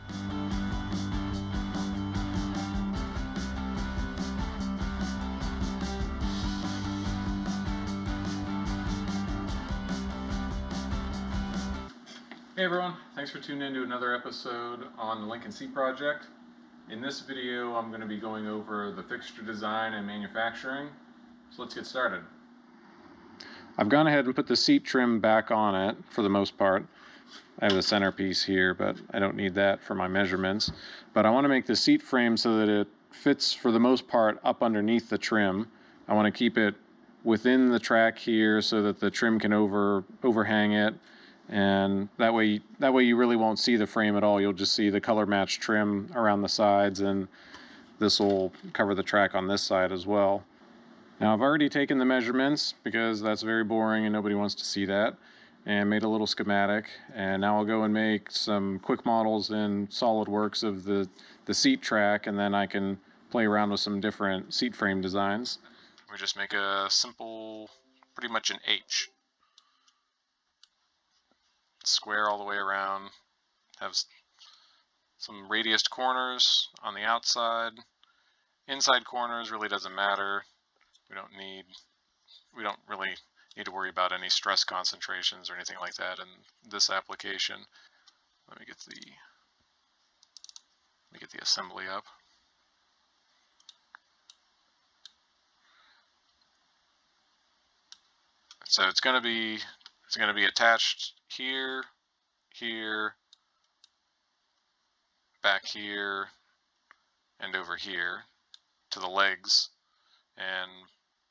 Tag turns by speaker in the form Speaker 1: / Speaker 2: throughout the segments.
Speaker 1: Hey everyone, thanks for tuning in to another episode on the Lincoln Seat Project. In this video, I'm going to be going over the fixture design and manufacturing. So let's get started. I've gone ahead and put the seat trim back on it for the most part. I have the centerpiece here, but I don't need that for my measurements. But I want to make the seat frame so that it fits for the most part up underneath the trim. I want to keep it within the track here so that the trim can overhang it. And that way you really won't see the frame at all. You'll just see the color matched trim around the sides, and this will cover the track on this side as well. Now I've already taken the measurements because that's very boring and nobody wants to see that, and made a little schematic. And now I'll go and make some quick models in SolidWorks of the seat track, and then I can play around with some different seat frame designs. We just make a simple, pretty much an H. Square all the way around, have some radiused corners on the outside. Inside corners really doesn't matter. We don't really need to worry about any stress concentrations or anything like that in this application. Let me get the assembly up. So it's going to be attached here, here, back here, and over here to the legs. And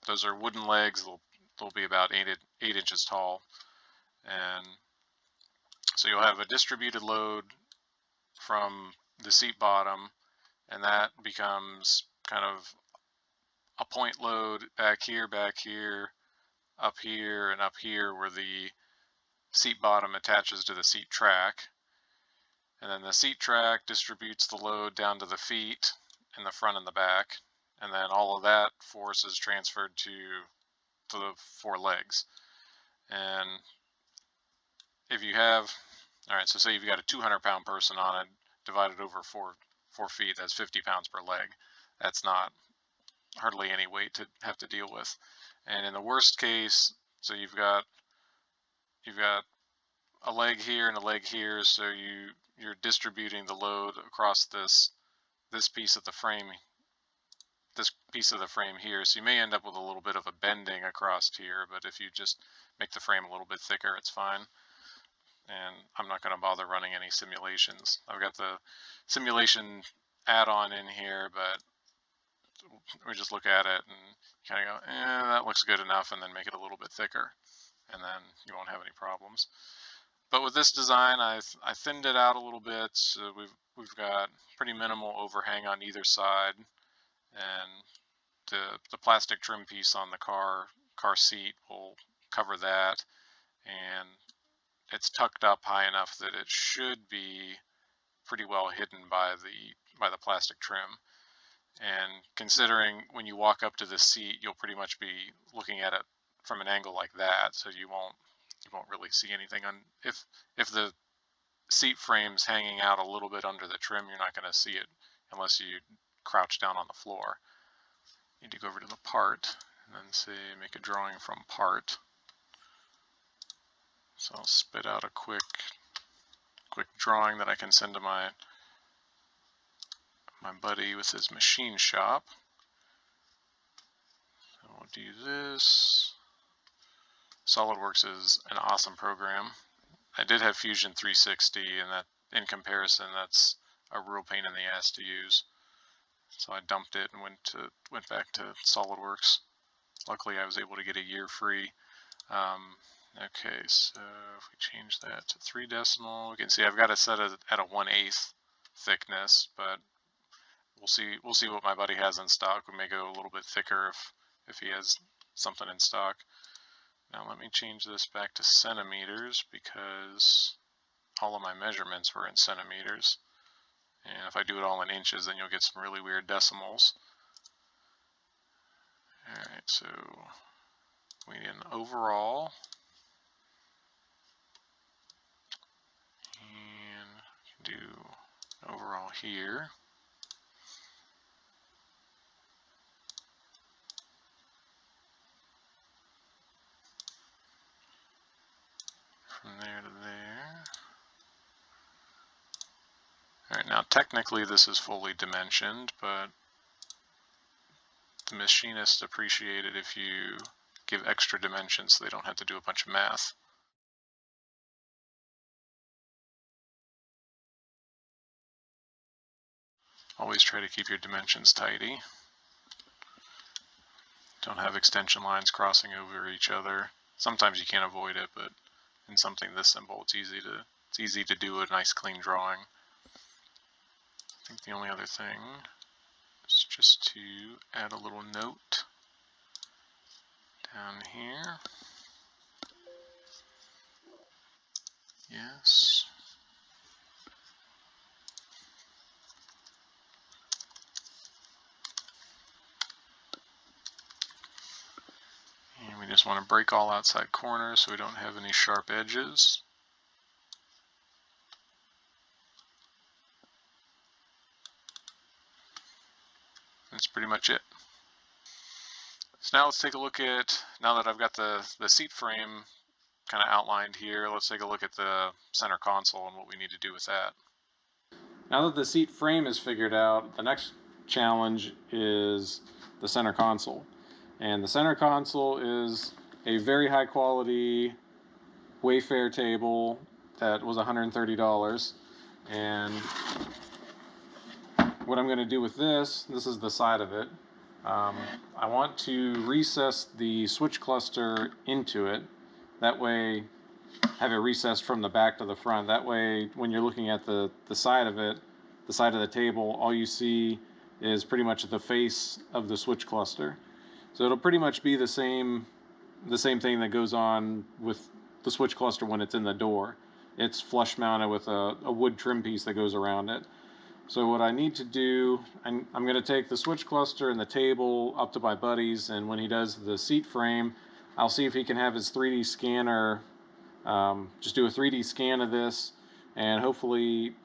Speaker 1: those are wooden legs. They'll be about 8 inches tall. And so you'll have a distributed load from the seat bottom, and that becomes kind of a point load back here, up here, and up here where the seat bottom attaches to the seat track. And then the seat track distributes the load down to the feet in the front and the back. And then all of that force is transferred to the 4 legs. And if you have, alright, so say you've got a 200-pound person on it, divided over 4 feet, that's 50 pounds per leg. That's not hardly any weight to have to deal with. And in the worst case, so you've got a leg here and a leg here, so you're distributing the load across this piece of the frame, here. So you may end up with a little bit of a bending across here, but if you just make the frame a little bit thicker, it's fine. And I'm not going to bother running any simulations. I've got the simulation add-on in here, but we just look at it and kind of go, that looks good enough, and then make it a little bit thicker, and then you won't have any problems. But with this design, I thinned it out a little bit, so we've got pretty minimal overhang on either side, and the plastic trim piece on the car seat will cover that, and it's tucked up high enough that it should be pretty well hidden by the plastic trim. And considering when you walk up to the seat, you'll pretty much be looking at it from an angle like that, so you won't really see anything. If the seat frame's hanging out a little bit under the trim, you're not going to see it unless you crouch down on the floor. You need to go over to the part and then say make a drawing from part. So I'll spit out a quick drawing that I can send to my buddy with his machine shop. So we'll do this. SolidWorks is an awesome program. I did have Fusion 360, and that, in comparison, that's a real pain in the ass to use. So I dumped it and went back to SolidWorks. Luckily, I was able to get a year free. Okay, so if we change that to 3 decimal, we can see I've got it set at a 1/8 thickness, but we'll see what my buddy has in stock. We may go a little bit thicker if he has something in stock. Now let me change this back to centimeters, because all of my measurements were in centimeters. And if I do it all in inches, then you'll get some really weird decimals. Alright, so we need an overall. And do panel here. From there to there. Alright, now technically this is fully dimensioned, but the machinists appreciate it if you give extra dimensions so they don't have to do a bunch of math. Always try to keep your dimensions tidy. Don't have extension lines crossing over each other. Sometimes you can't avoid it, but in something this simple, it's easy to do a nice clean drawing. I think the only other thing is just to add a little note down here. Yes. And we just want to break all outside corners so we don't have any sharp edges. That's pretty much it. So now let's take a look at, now that I've got the seat frame kind of outlined here, let's take a look at the center console and what we need to do with that. Now that the seat frame is figured out, the next challenge is the center console. And the center console is a very high quality Wayfair table that was $130. And what I'm going to do with this is the side of it. I want to recess the switch cluster into it. That way, have it recessed from the back to the front. That way, when you're looking at the side of it, the side of the table, all you see is pretty much the face of the switch cluster. So it'll pretty much be the same thing that goes on with the switch cluster when it's in the door. It's flush mounted with a wood trim piece that goes around it. So what I need to do, I'm going to take the switch cluster and the table up to my buddy's, and when he does the seat frame, I'll see if he can have his 3D scanner, just do a 3D scan of this, and hopefully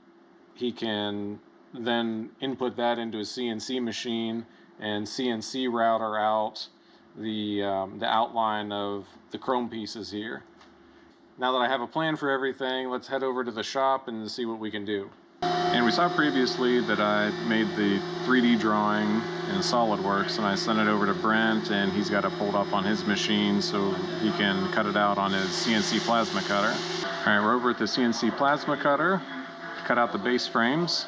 Speaker 1: he can then input that into a CNC machine and CNC router out the outline of the chrome pieces here. Now that I have a plan for everything, let's head over to the shop and see what we can do. And we saw previously that I made the 3D drawing in SolidWorks, and I sent it over to Brent, and he's got it pulled up on his machine so he can cut it out on his CNC plasma cutter. All right, we're over at the CNC plasma cutter to cut out the base frames.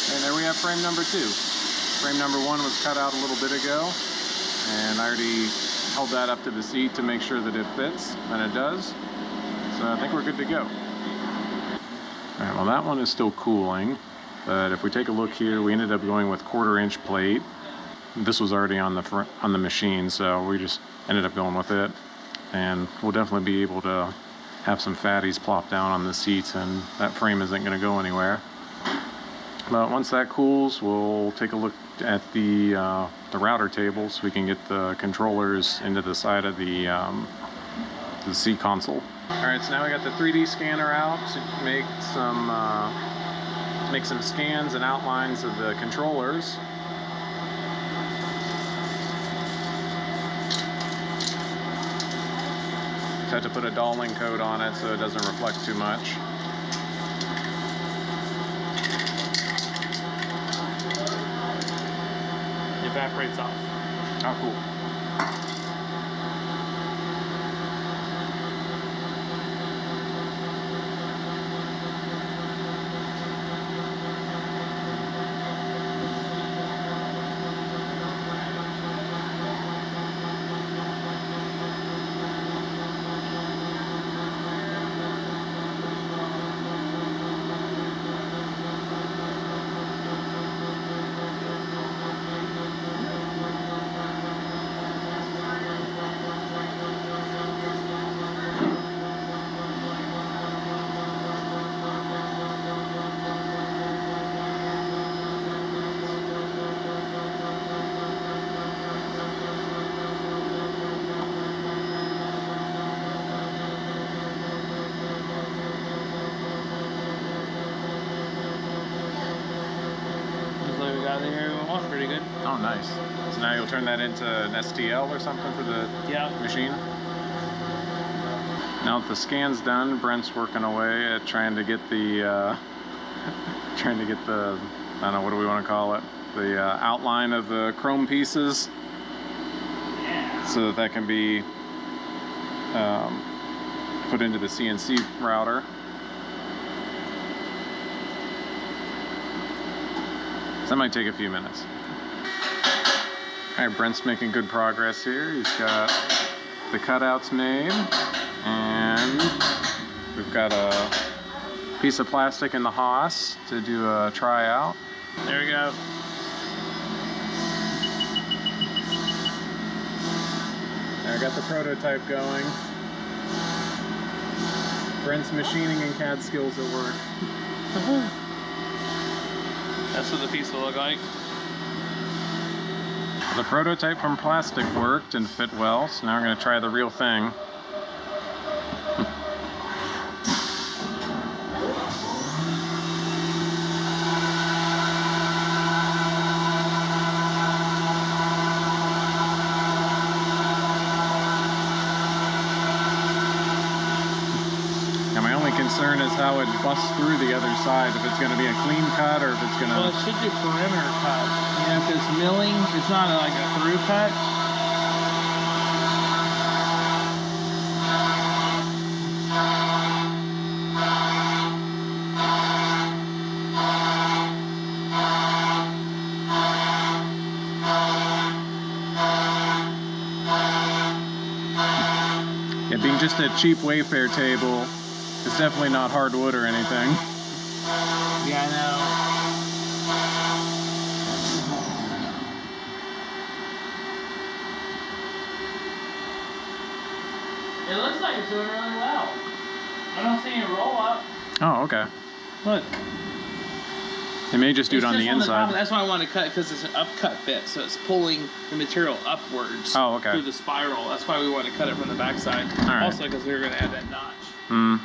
Speaker 1: And there we have frame number 2. Frame number 1 was cut out a little bit ago, and I already held that up to the seat to make sure that it fits, and it does. So I think we're good to go. Alright, well that one is still cooling, but if we take a look here, we ended up going with 1/4 inch plate. This was already on the machine, so we just ended up going with it. And we'll definitely be able to have some fatties plop down on the seats, and that frame isn't going to go anywhere. But once that cools, we'll take a look at the router table so we can get the controllers into the side of the seat console. Alright, so now we got the 3D scanner out to make some scans and outlines of the controllers. Just had to put a dulling coat on it so it doesn't reflect too much.
Speaker 2: evaporates off.
Speaker 1: Oh, cool.
Speaker 2: Pretty good.
Speaker 1: Oh, nice. So now you'll turn that into an STL or something for the machine? Now that the scan's done, Brent's working away at trying to get the, I don't know, what do we want to call it? The outline of the chrome pieces.
Speaker 2: Yeah.
Speaker 1: So that can be put into the CNC router. So that might take a few minutes. Alright, Brent's making good progress here. He's got the cutouts made, and we've got a piece of plastic in the Haas to do a tryout.
Speaker 2: There we go.
Speaker 1: There, I got the prototype going. Brent's machining and CAD skills at work.
Speaker 2: That's what the piece will look like.
Speaker 1: The prototype from plastic worked and fit well, so now we're going to try the real thing. Now my only concern is how it busts through the other side, if it's going to be a clean cut or if it's going to...
Speaker 2: Well, it should do perimeter cut. You know, if it's milling, it's not like a through cut.
Speaker 1: Yeah, being just a cheap Wayfair table, it's definitely not hardwood or anything.
Speaker 2: Yeah, I know. It looks like it's doing really well. I don't see any roll up.
Speaker 1: Oh, okay.
Speaker 2: Look.
Speaker 1: They may just do it on the inside.
Speaker 2: That's why I want to cut, because it's an upcut bit, so it's pulling the material upwards through the spiral. That's why we want to cut it from the backside.
Speaker 1: Right.
Speaker 2: Also, because we're going to add that notch.
Speaker 1: Hmm.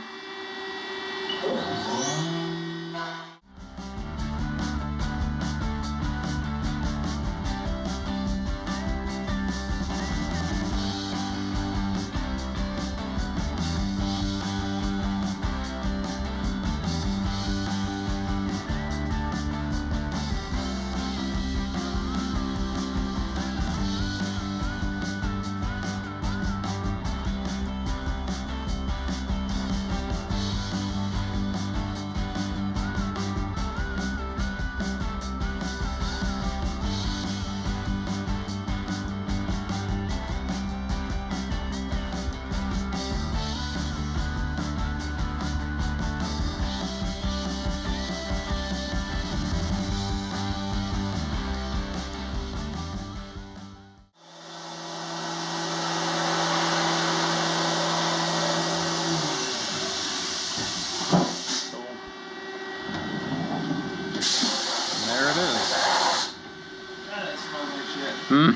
Speaker 1: Hmm?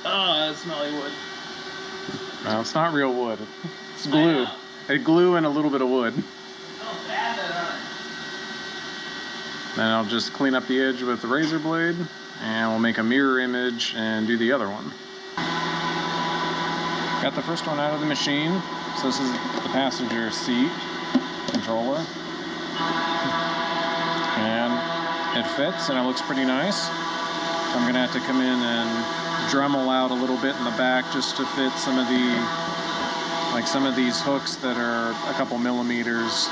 Speaker 2: Oh, that's smelly wood.
Speaker 1: No, it's not real wood. It's glue. It's glue and a little bit of wood. Then I'll just clean up the edge with the razor blade, and we'll make a mirror image and do the other one. Got the first one out of the machine. So this is the passenger seat controller. And it fits and it looks pretty nice. I'm gonna have to come in and Dremel out a little bit in the back just to fit some of these hooks that are a couple millimeters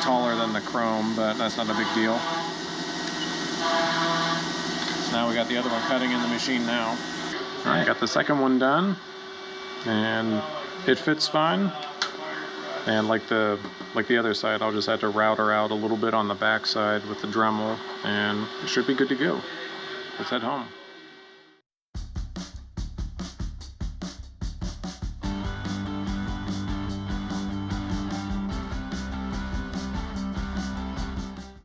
Speaker 1: taller than the chrome, but that's not a big deal. So now we got the other one cutting in the machine now. All right, got the second one done, and it fits fine. And like the other side, I'll just have to router out a little bit on the back side with the Dremel, and it should be good to go. Let's head home.